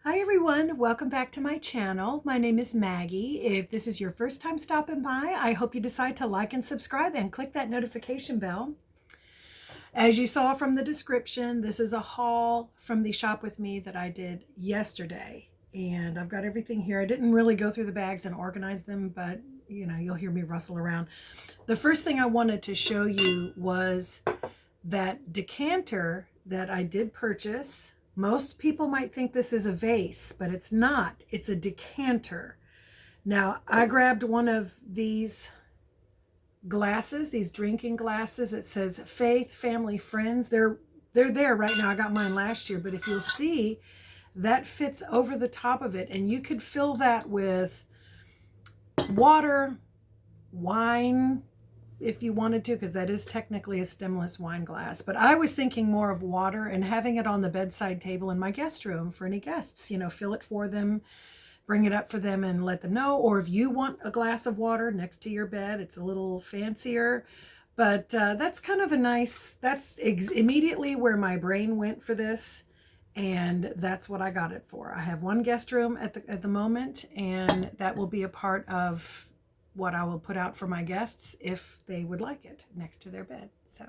Hi everyone, welcome back to my channel. My name is Maggie. If this is your first time stopping by, I hope you decide to like and subscribe and click that notification bell. As you saw from the description, this is a haul from the Shop With Me that I did yesterday. And I've got everything here. I didn't really go through the bags and organize them, but you know, you'll hear me rustle around. The first thing I wanted to show you was that decanter that I did purchase. Most people might think this is a vase, but it's not. It's a decanter. Now, I grabbed one of these glasses, these drinking glasses. It says Faith, Family, Friends. They're there right now. I got mine last year, but if you'll see, that fits over the top of it, and you could fill that with water, wine, if you wanted to, because that is technically a stemless wine glass. But I was thinking more of water and having it on the bedside table in my guest room for any guests. You know, fill it for them, bring it up for them and let them know. Or if you want a glass of water next to your bed, it's a little fancier. But that's kind of a nice, that's immediately where my brain went for this. And that's what I got it for. I have one guest room at the moment, and that will be a part of what I will put out for my guests if they would like it next to their bed. So,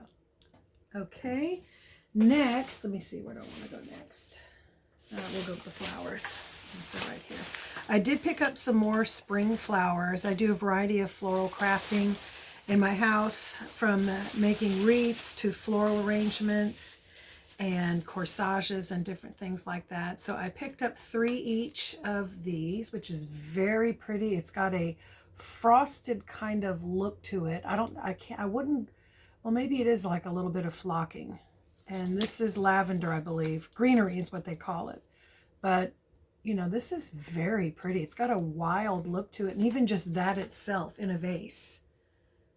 okay. Next, let me see where do I want to go next. We'll go with the flowers since they're right here. I did pick up some more spring flowers. I do a variety of floral crafting in my house, from making wreaths to floral arrangements and corsages and different things like that. So I picked up 3 each of these, which is very pretty. It's got a frosted kind of look to it. I wouldn't, well, maybe it is like a little bit of flocking. And this is lavender, I believe. Greenery is what they call it. But, you know, this is very pretty. It's got a wild look to it. And even just that itself in a vase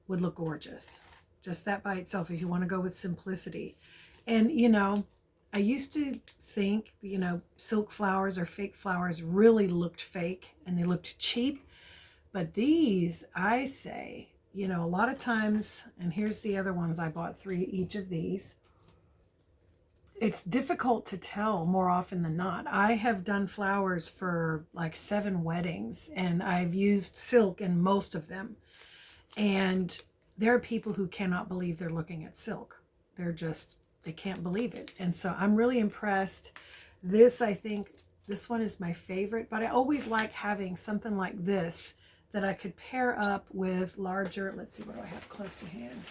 would look gorgeous. Just that by itself, if you want to go with simplicity. And, you know, I used to think, you know, silk flowers or fake flowers really looked fake and they looked cheap. But these, I say, you know, a lot of times, and here's the other ones, I bought 3 each of these. It's difficult to tell more often than not. I have done flowers for like 7 weddings, and I've used silk in most of them. And there are people who cannot believe they're looking at silk. They can't believe it. And so I'm really impressed. This, I think, this one is my favorite, but I always like having something like this that I could pair up with larger, let's see, what do I have close to hand?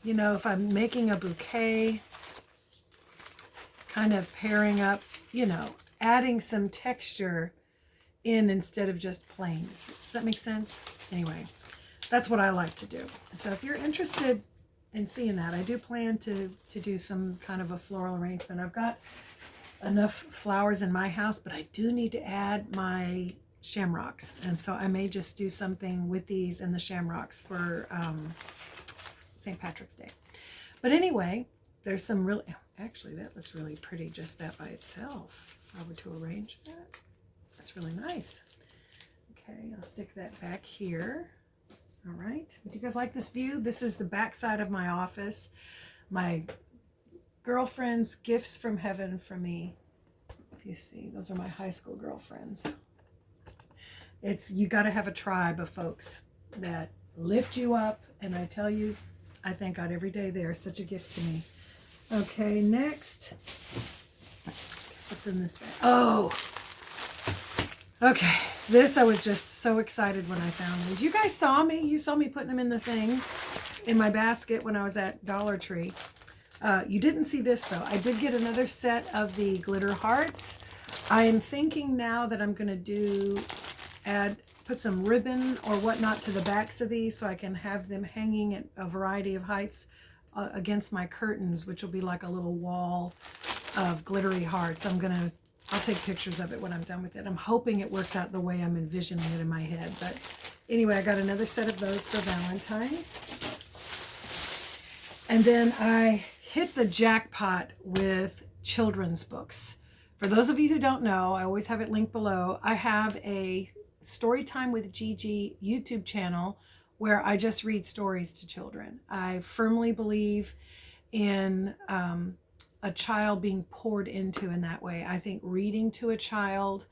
You know, if I'm making a bouquet, kind of pairing up, you know, adding some texture in instead of just plains. Does that make sense? Anyway, that's what I like to do. And so if you're interested in seeing that, I do plan to do some kind of a floral arrangement. I've got enough flowers in my house, but I do need to add my shamrocks, and so I may just do something with these and the shamrocks for St. Patrick's Day. But anyway, there's some really, actually that looks really pretty just that by itself. If I were to arrange that, that's really nice. Okay, I'll stick that back here. All right, do you guys like this view? This is the back side of my office. My girlfriend's gifts from heaven for me. If you see, those are my high school girlfriends. You got to have a tribe of folks that lift you up, and I tell you, I thank God every day. They are such a gift to me. Okay, next, what's in this bag? Oh, okay. This, I was just so excited when I found these. You guys saw me. You saw me putting them in the thing, in my basket when I was at Dollar Tree. You didn't see this though. I did get another set of the glitter hearts. I am thinking now that I'm going to put some ribbon or whatnot to the backs of these so I can have them hanging at a variety of heights against my curtains, which will be like a little wall of glittery hearts. I'll take pictures of it when I'm done with it. I'm hoping it works out the way I'm envisioning it in my head. But anyway, I got another set of those for Valentine's. And then I hit the jackpot with children's books. For those of you who don't know, I always have it linked below. I have a Storytime with Gigi YouTube channel where I just read stories to children. I firmly believe in a child being poured into in that way. I think reading to a child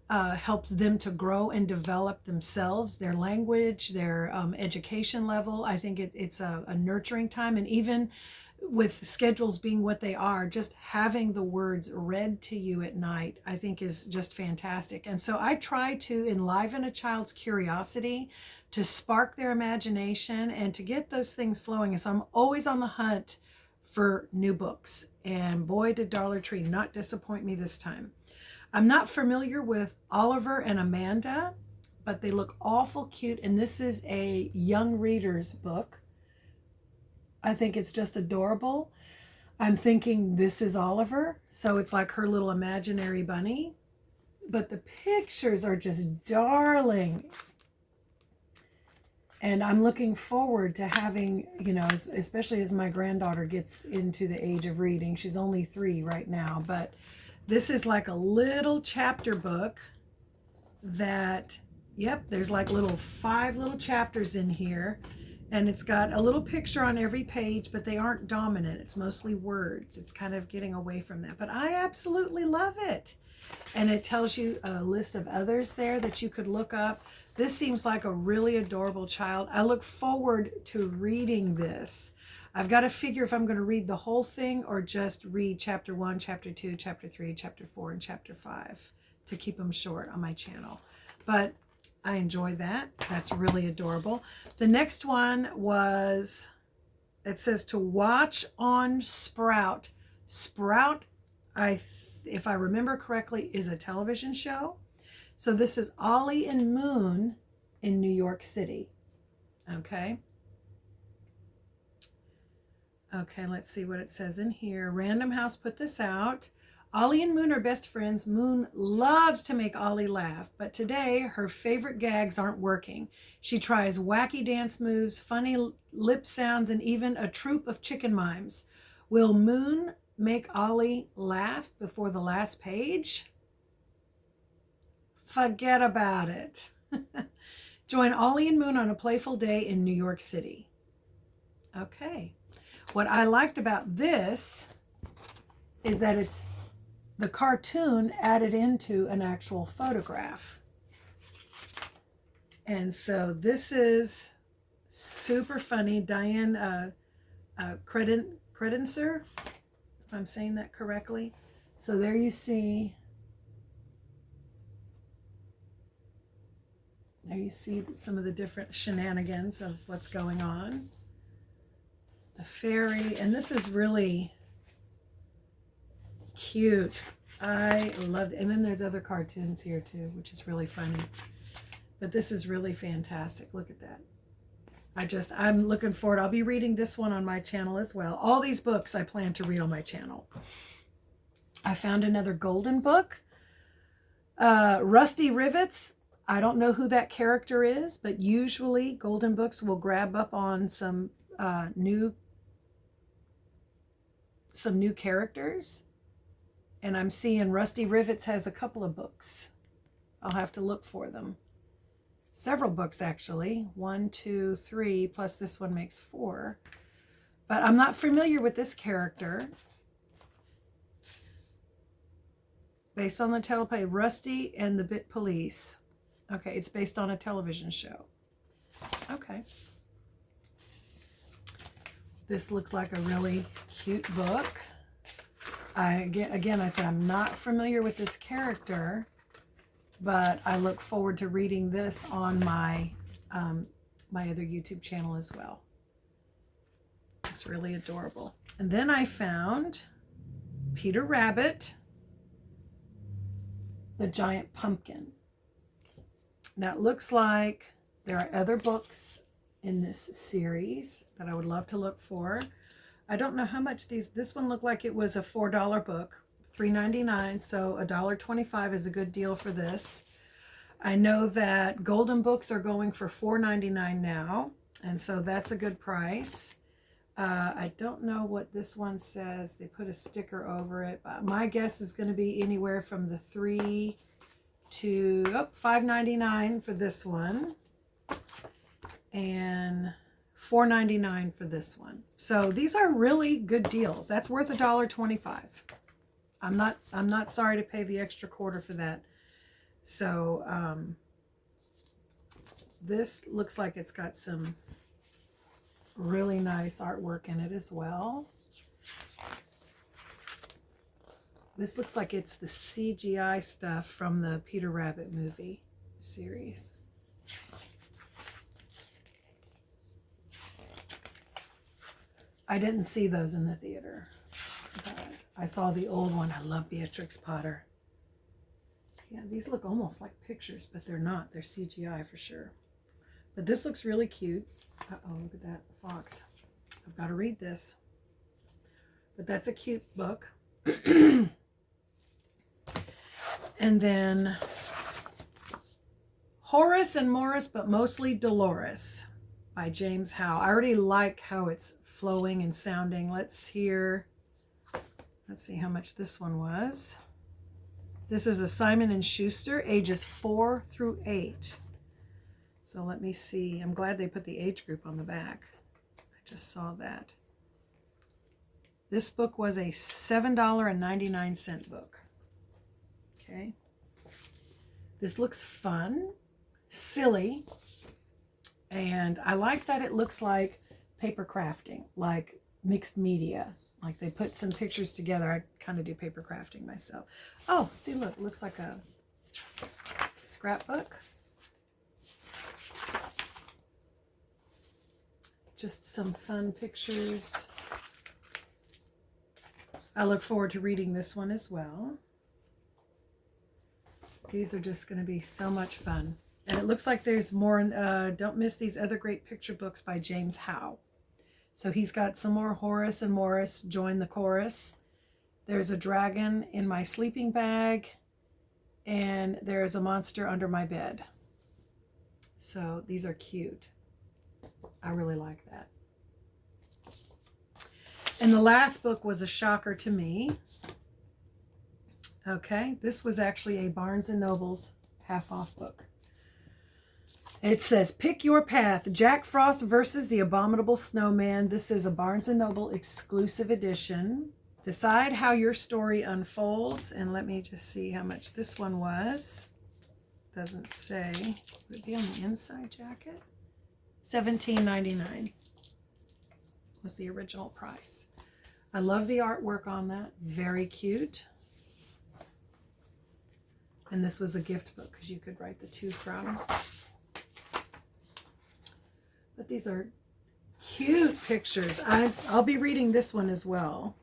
helps them to grow and develop themselves, their language, their education level. I think it's a nurturing time. And even with schedules being what they are, just having the words read to you at night, I think is just fantastic. And so I try to enliven a child's curiosity, to spark their imagination, and to get those things flowing. And so I'm always on the hunt for new books. And boy, did Dollar Tree not disappoint me this time. I'm not familiar with Oliver and Amanda, but they look awful cute. And this is a young reader's book. I think it's just adorable. I'm thinking this is Oliver, so it's like her little imaginary bunny. But the pictures are just darling. And I'm looking forward to having, you know, especially as my granddaughter gets into the age of reading. She's only 3 right now, but this is like a little chapter book that, yep, there's like 5 little chapters in here. And it's got a little picture on every page, but they aren't dominant. It's mostly words. It's kind of getting away from that. But I absolutely love it. And it tells you a list of others there that you could look up. This seems like a really adorable child. I look forward to reading this. I've got to figure if I'm going to read the whole thing or just read chapter 1, chapter 2, chapter 3, chapter 4, and chapter 5 to keep them short on my channel. But I enjoy that. That's really adorable. The next one was, it says to watch on Sprout. Sprout, if I remember correctly, is a television show. So this is Ollie and Moon in New York City. Okay. Okay, let's see what it says in here. Random House put this out. Ollie and Moon are best friends. Moon loves to make Ollie laugh, but today her favorite gags aren't working. She tries wacky dance moves, funny lip sounds, and even a troupe of chicken mimes. Will Moon make Ollie laugh before the last page? Forget about it. Join Ollie and Moon on a playful day in New York City. Okay. What I liked about this is that it's the cartoon added into an actual photograph. And so this is super funny. Diane Credencer, if I'm saying that correctly. So there you see some of the different shenanigans of what's going on. The fairy, and this is really cute. I loved it. And then there's other cartoons here too, which is really funny. But this is really fantastic. Look at that. I'm looking forward. I'll be reading this one on my channel as well. All these books I plan to read on my channel. I found another golden book. Rusty Rivets. I don't know who that character is, but usually golden books will grab up on some new characters. And I'm seeing Rusty Rivets has a couple of books. I'll have to look for them. Several books, actually. 1, 2, 3, plus this one makes 4. But I'm not familiar with this character. Based on the teleplay Rusty and the Bit Police. Okay, it's based on a television show. Okay. This looks like a really cute book. Again, I said I'm not familiar with this character, but I look forward to reading this on my my other YouTube channel as well. It's really adorable. And then I found Peter Rabbit, the Giant Pumpkin. Now it looks like there are other books in this series that I would love to look for. I don't know how much this one looked like it was a $4 book, $3.99, so $1.25 is a good deal for this. I know that golden books are going for $4.99 now, and so that's a good price. I don't know what this one says. They put a sticker over it. My guess is going to be anywhere from the $3 to $5.99 for this one. And $4.99 for this one. So these are really good deals. That's worth $1.25. I'm not sorry to pay the extra quarter for that. So this looks like it's got some really nice artwork in it as well. This looks like it's the CGI stuff from the Peter Rabbit movie series. I didn't see those in the theater, but I saw the old one. I love Beatrix Potter. Yeah, these look almost like pictures, but they're not. They're CGI for sure. But this looks really cute. Uh-oh, look at that fox. I've got to read this. But that's a cute book. And then Horace and Morris, but mostly Dolores by James Howe. I already like how it's flowing and sounding. Let's see how much this one was. This is a Simon & Schuster, ages 4 through 8. So let me see. I'm glad they put the age group on the back. I just saw that. This book was a $7.99 book. Okay. This looks fun, silly, and I like that it looks like paper crafting, like mixed media. Like they put some pictures together. I kind of do paper crafting myself. Oh, see, look, it looks like a scrapbook. Just some fun pictures. I look forward to reading this one as well. These are just going to be so much fun. And it looks like there's more. Don't miss these other great picture books by James Howe. So he's got some more Horace and Morris, Join the Chorus. There's a dragon in my sleeping bag. And there's a monster under my bed. So these are cute. I really like that. And the last book was a shocker to me. Okay, this was actually a Barnes & Noble's half-off book. It says, Pick Your Path, Jack Frost versus the Abominable Snowman. This is a Barnes & Noble exclusive edition. Decide how your story unfolds. And let me just see how much this one was. Doesn't say. Would it be on the inside jacket? $17.99 was the original price. I love the artwork on that. Very cute. And this was a gift book because you could write the to from. But these are cute pictures. I'll be reading this one as well.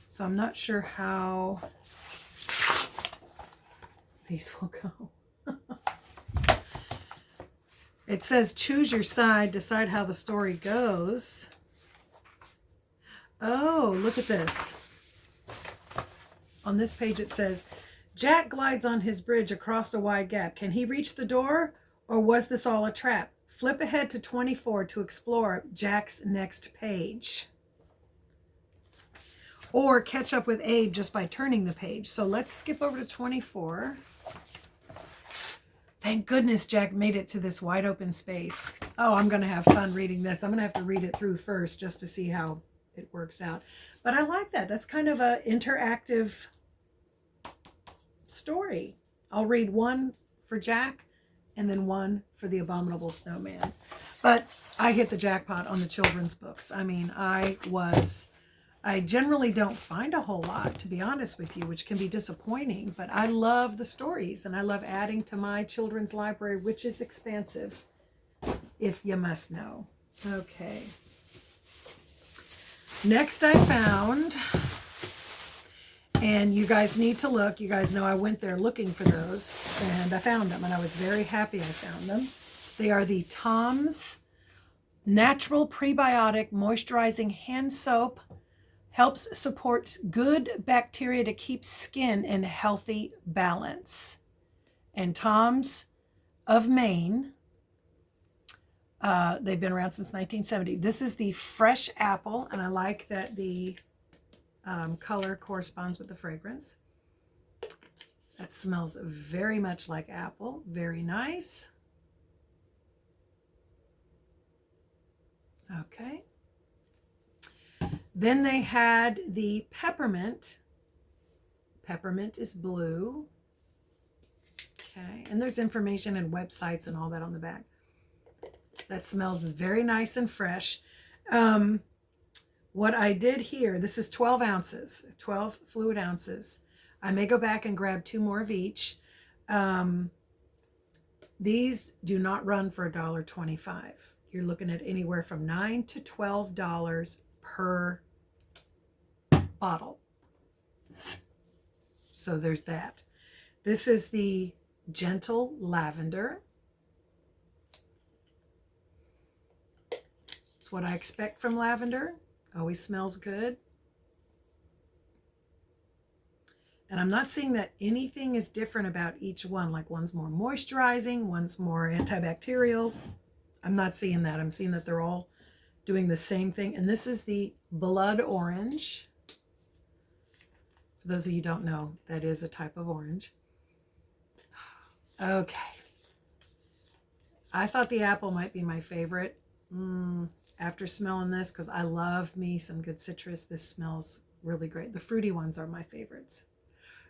So I'm not sure how these will go. It says, choose your side, decide how the story goes. Oh, look at this. On this page it says, Jack glides on his bridge across a wide gap. Can he reach the door, or was this all a trap? Flip ahead to 24 to explore Jack's next page. Or catch up with Abe just by turning the page. So let's skip over to 24. Thank goodness Jack made it to this wide open space. Oh, I'm going to have fun reading this. I'm going to have to read it through first just to see how it works out. But I like that. That's kind of an interactive story. I'll read one for Jack and then one for the Abominable Snowman. But I hit the jackpot on the children's books. I mean, I generally don't find a whole lot, to be honest with you, which can be disappointing, but I love the stories and I love adding to my children's library, which is expansive, if you must know. Okay. Next I found, and you guys need to look, you guys know I went there looking for those, and I found them, and I was very happy I found them. They are the Tom's Natural Prebiotic Moisturizing Hand Soap. Helps support good bacteria to keep skin in healthy balance. And Tom's of Maine, they've been around since 1970. This is the fresh apple, and I like that the color corresponds with the fragrance. That smells very much like apple. Very nice. Okay. Then they had the Peppermint. Peppermint is blue. Okay, and there's information and websites and all that on the back. That smells very nice and fresh. What I did here, this is 12 ounces, 12 fluid ounces. I may go back and grab 2 more of each. These do not run for $1.25. You're looking at anywhere from $9 to $12 per bottle. So there's that. This is the Gentle Lavender. It's what I expect from lavender. Always smells good. And I'm not seeing that anything is different about each one. Like one's more moisturizing, one's more antibacterial. I'm not seeing that. I'm seeing that they're all doing the same thing. And this is the Blood Orange. For those of you who don't know, that is a type of orange. Okay. I thought the apple might be my favorite after smelling this, because I love me some good citrus. This smells really great. The fruity ones are my favorites.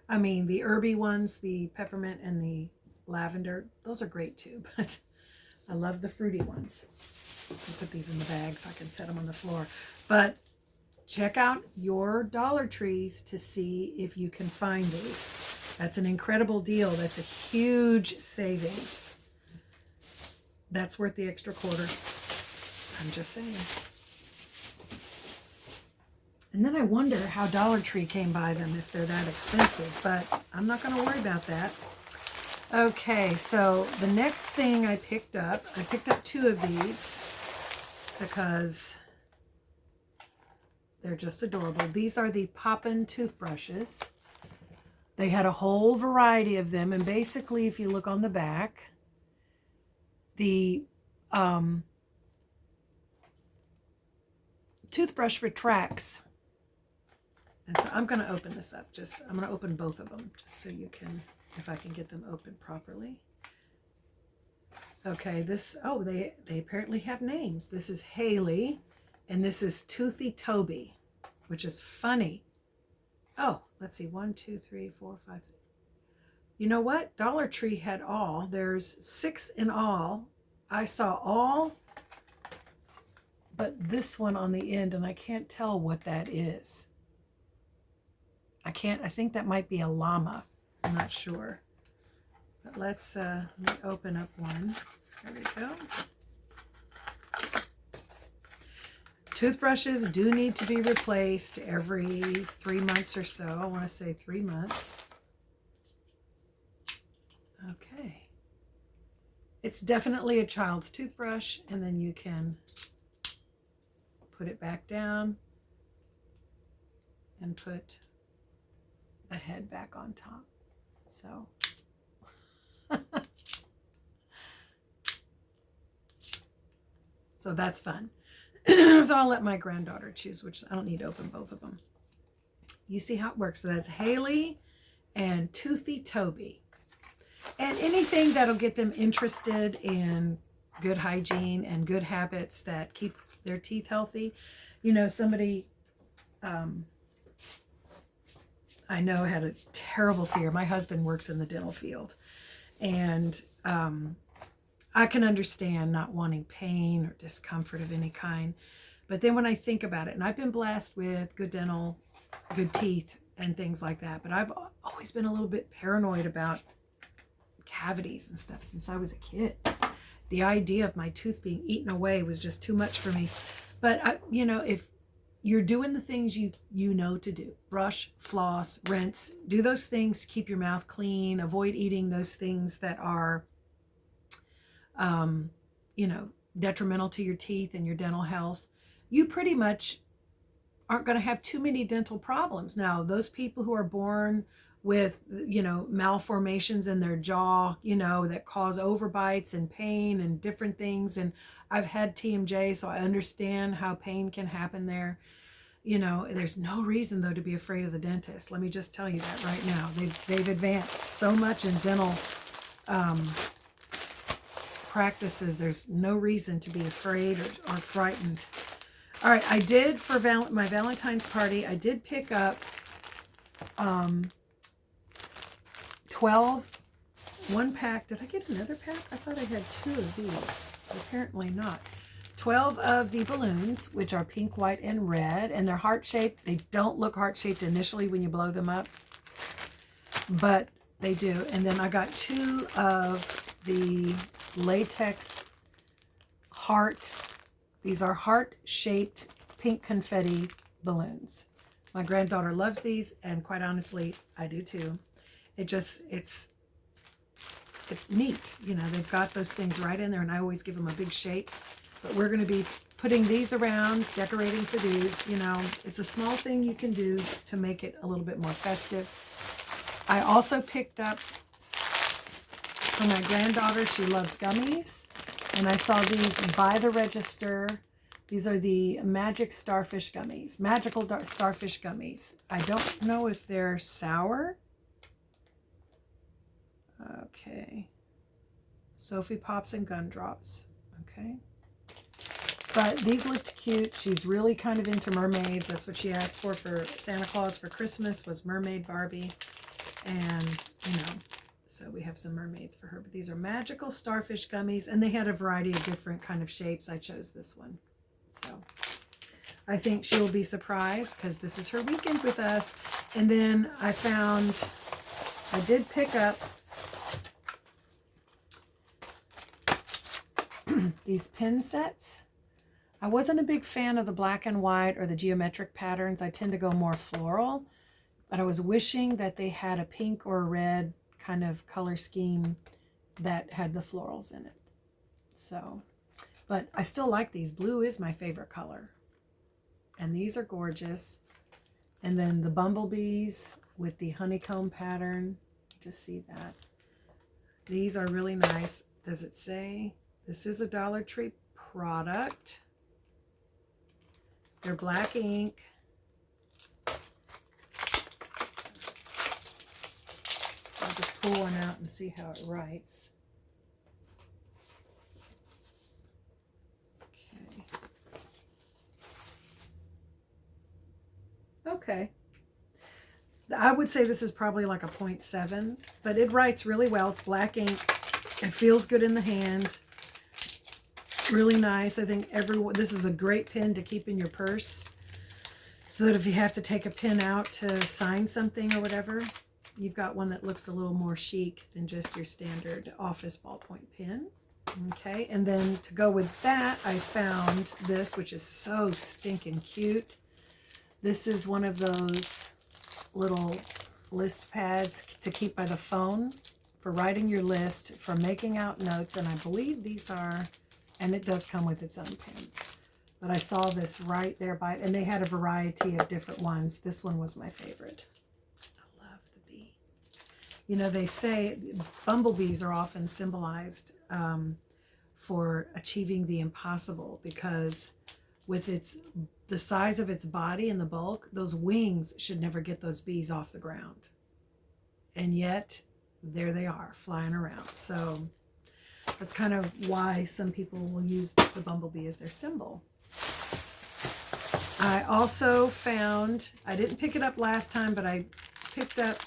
I mean, the herby ones, the peppermint and the lavender, those are great too, but I love the fruity ones. I'll put these in the bag so I can set them on the floor. But check out your Dollar Trees to see if you can find these. That's an incredible deal. That's a huge savings. That's worth the extra quarter. I'm just saying. And then I wonder how Dollar Tree came by them if they're that expensive, but I'm not going to worry about that. Okay, so the next thing I picked up 2 of these because they're just adorable. These are the Poppin Toothbrushes. They had a whole variety of them, and basically if you look on the back, the toothbrush retracts. And so I'm going to open this up. I'm going to open both of them just so you can, if I can get them open properly. Okay, they apparently have names. This is Haley, and this is Toothy Toby, which is funny. Oh, let's see, 1, 2, 3, 4, 5, 6. You know what? Dollar Tree had all. There's 6 in all. I saw all but this one on the end, and I can't tell what that is. I think that might be a llama. I'm not sure. But let me open up one. There we go. Toothbrushes do need to be replaced every 3 months or so. I want to say 3 months. Okay. It's definitely a child's toothbrush, and then you can put it back down and put the head back on top. So so that's fun. So I'll let my granddaughter choose, which I don't need to open both of them. You see how it works. So that's Haley and Toothy Toby. And anything that'll get them interested in good hygiene and good habits that keep their teeth healthy. You know, somebody I know had a terrible fear. My husband works in the dental field, and I can understand not wanting pain or discomfort of any kind. But then when I think about it, and I've been blessed with good dental, good teeth and things like that, but I've always been a little bit paranoid about cavities and stuff since I was a kid. The idea of my tooth being eaten away was just too much for me. But, you know, if you're doing the things you know to do, brush, floss, rinse, do those things, keep your mouth clean, avoid eating those things that are, you know, detrimental to your teeth and your dental health, you pretty much aren't going to have too many dental problems. Now, those people who are born with, you know, malformations in their jaw, you know, that cause overbites and pain and different things. And I've had TMJ, so I understand how pain can happen there. You know, there's no reason though to be afraid of the dentist. Let me just tell you that right now. They've advanced so much in dental practices, there's no reason to be afraid or frightened. All right, I did, for my Valentine's party, I did pick up 12, one pack. Did I get another pack? I thought I had 2 of these. Apparently not. 12 of the balloons, which are pink, white, and red, and they're heart-shaped. They don't look heart-shaped initially when you blow them up, but they do. And then I got 2 of the latex heart. These are heart-shaped pink confetti balloons. My granddaughter loves these, and quite honestly, I do too. It's neat. You know, they've got those things right in there, and I always give them a big shake. But we're going to be putting these around, decorating for these. You know, it's a small thing you can do to make it a little bit more festive. I also picked up for my granddaughter, she loves gummies, and I saw these by the register. These are the Magic Starfish Gummies, Magical Starfish Gummies. I don't know if they're sour. Okay. Sophie Pops and Gumdrops. Okay. But these looked cute. She's really kind of into mermaids. That's what she asked for Santa Claus for Christmas, was Mermaid Barbie. And, you know, so we have some mermaids for her. But these are Magical Starfish Gummies, and they had a variety of different kind of shapes. I chose this one. So I think she will be surprised because this is her weekend with us. And then I did pick up these pin sets. I wasn't a big fan of the black and white or the geometric patterns. I tend to go more floral, but I was wishing that they had a pink or a red kind of color scheme that had the florals in it. So, but I still like these. Blue is my favorite color. And these are gorgeous. And then the bumblebees with the honeycomb pattern. Just see that. These are really nice. Does it say? This is a Dollar Tree product. They're black ink. I'll just pull one out and see how it writes. Okay. I would say this is probably like a 0.7, but it writes really well. It's black ink. It feels good in the hand. Really nice. I think this is a great pen to keep in your purse, so that if you have to take a pen out to sign something or whatever, you've got one that looks a little more chic than just your standard office ballpoint pen. Okay, and then to go with that, I found this, which is so stinking cute. This is one of those little list pads to keep by the phone for writing your list, for making out notes, and I believe these are, and it does come with its own pen. But I saw this right there by it, and they had a variety of different ones. This one was my favorite. I love the bee. You know, they say bumblebees are often symbolized for achieving the impossible, because with the size of its body and the bulk, those wings should never get those bees off the ground. And yet, there they are, flying around. So that's kind of why some people will use the bumblebee as their symbol. I also found, I didn't pick it up last time, but I picked up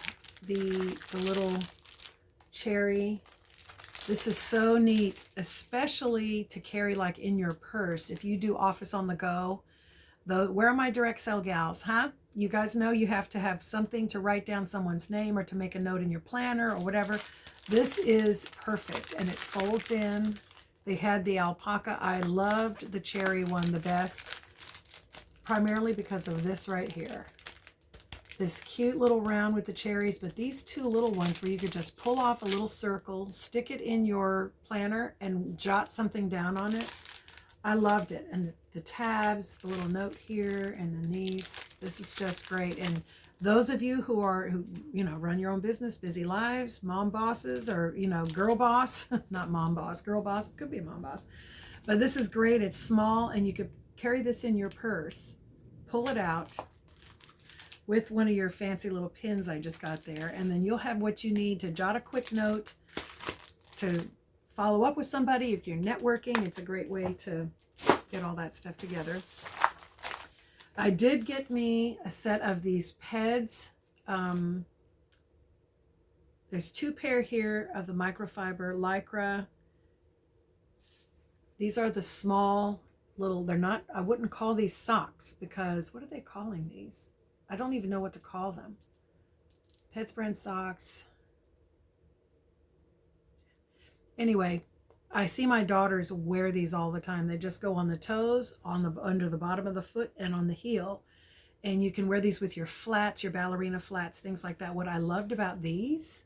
the little cherry. This is so neat, especially to carry like in your purse. If you do office on the go, where are my direct sell gals, huh? You guys know you have to have something to write down someone's name or to make a note in your planner or whatever. This is perfect, and it folds in. They had the alpaca. I loved the cherry one the best, primarily because of this right here. This cute little round with the cherries, but these two little ones where you could just pull off a little circle, stick it in your planner, and jot something down on it. I loved it. And the tabs, the little note here, and then these. This is just great. And those of you who you know, run your own business, busy lives, mom bosses, or, you know, girl boss, not mom boss, girl boss, could be a mom boss. But this is great. It's small, and you could carry this in your purse, pull it out with one of your fancy little pins I just got there, and then you'll have what you need to jot a quick note, to follow up with somebody, if you're networking, it's a great way to get all that stuff together. I did get me a set of these PEDs. There's 2 pair here of the microfiber Lycra. These are the small little, they're not, I wouldn't call these socks because, what are they calling these? I don't even know what to call them. Pets brand socks. Anyway, I see my daughters wear these all the time. They just go on the toes, on the under the bottom of the foot, and on the heel. And you can wear these with your flats, your ballerina flats, things like that. What I loved about these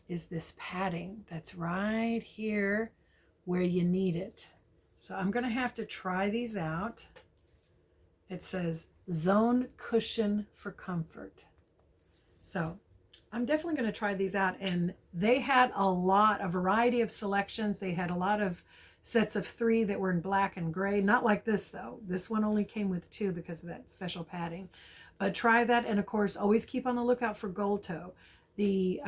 is this padding that's right here where you need it. So I'm going to have to try these out. It says Zone Cushion for Comfort. So I'm definitely going to try these out. And they had a variety of selections. They had a lot of sets of 3 that were in black and gray. Not like this though. This one only came with 2 because of that special padding. But try that, and of course always keep on the lookout for gold toe. The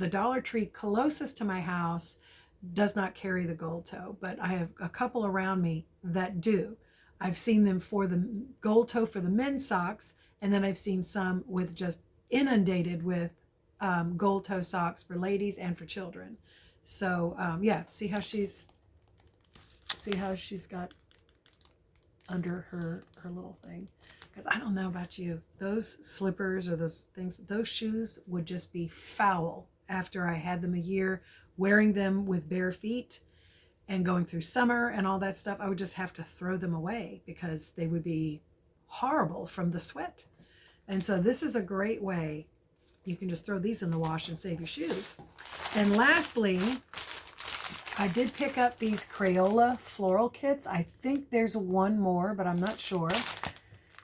Dollar Tree closest to my house does not carry the gold toe, but I have a couple around me that do. I've seen them for the gold toe for the men's socks, and then I've seen some with just inundated with gold toe socks for ladies and for children. So yeah, see how she's got under her little thing. Because I don't know about you, those slippers or those things, those shoes would just be foul after I had them a year, wearing them with bare feet and going through summer and all that stuff. I would just have to throw them away because they would be horrible from the sweat. And so this is a great way. You can just throw these in the wash and save your shoes. And lastly, I did pick up these Crayola floral kits. I think there's one more, but I'm not sure.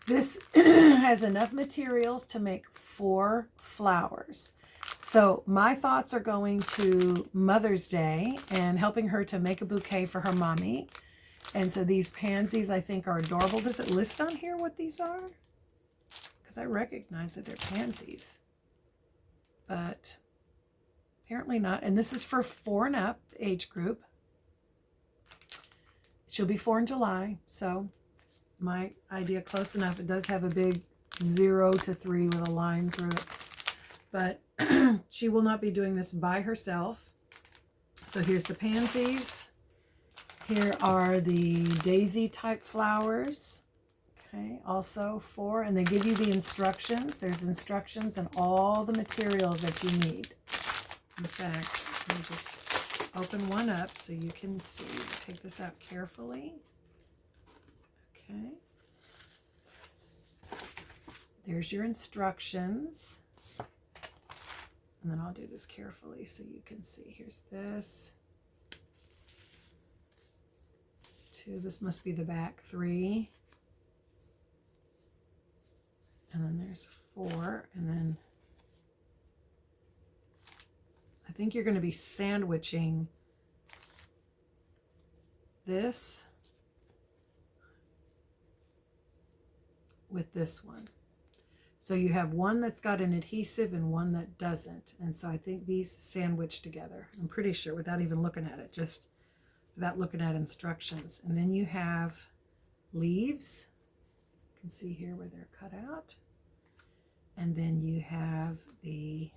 This has enough materials to make 4 flowers. So my thoughts are going to Mother's Day and helping her to make a bouquet for her mommy. And so these pansies I think are adorable. Does it list on here what these are? Because I recognize that they're pansies. But apparently not. And this is for 4 and up age group. She'll be 4 in July. So my idea close enough. It does have a big 0 to 3 with a line through it. But she will not be doing this by herself. So here's the pansies. Here are the daisy type flowers. Okay, also 4. And they give you the instructions. There's instructions and all the materials that you need. In fact, let me just open one up so you can see. Take this out carefully. Okay. There's your instructions. And then I'll do this carefully so you can see. Here's this. 2. This must be the back 3. And then there's 4. And then I think you're going to be sandwiching this with this one. So you have one that's got an adhesive and one that doesn't. And so I think these sandwich together. I'm pretty sure without even looking at it, just without looking at instructions. And then you have leaves. You can see here where they're cut out. And then you have the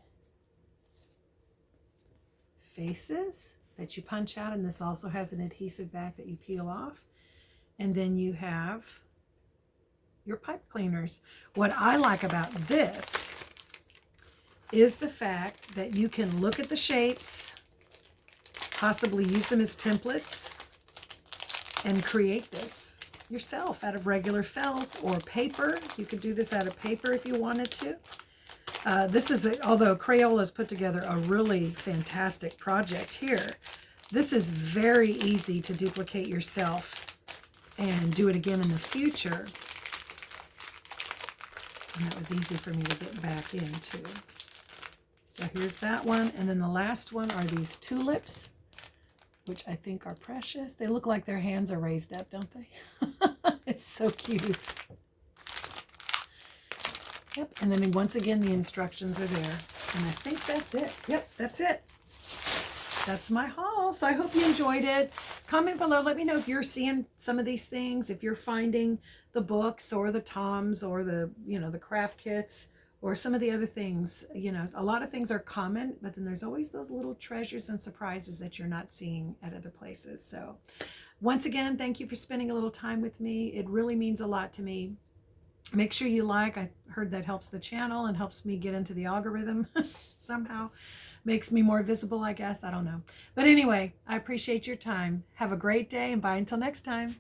faces that you punch out. And this also has an adhesive back that you peel off. And then you have your pipe cleaners. What I like about this is the fact that you can look at the shapes, possibly use them as templates, and create this yourself out of regular felt or paper. You could do this out of paper if you wanted to. This is, although Crayola has put together a really fantastic project here, this is very easy to duplicate yourself and do it again in the future. And that was easy for me to get back into. So here's that one. And then the last one are these tulips, which I think are precious. They look like their hands are raised up, don't they? It's so cute. Yep. And then once again, the instructions are there. And I think that's it. Yep, that's it. That's my haul. haul. So I hope you enjoyed it. Comment below. Let me know if you're seeing some of these things, if you're finding the books or the Toms or the, you know, the craft kits or some of the other things. You know, a lot of things are common, but then there's always those little treasures and surprises that you're not seeing at other places. So once again, thank you for spending a little time with me. It really means a lot to me. Make sure you like. I heard that helps the channel and helps me get into the algorithm somehow. Makes me more visible, I guess. I don't know. But anyway, I appreciate your time. Have a great day, and bye until next time.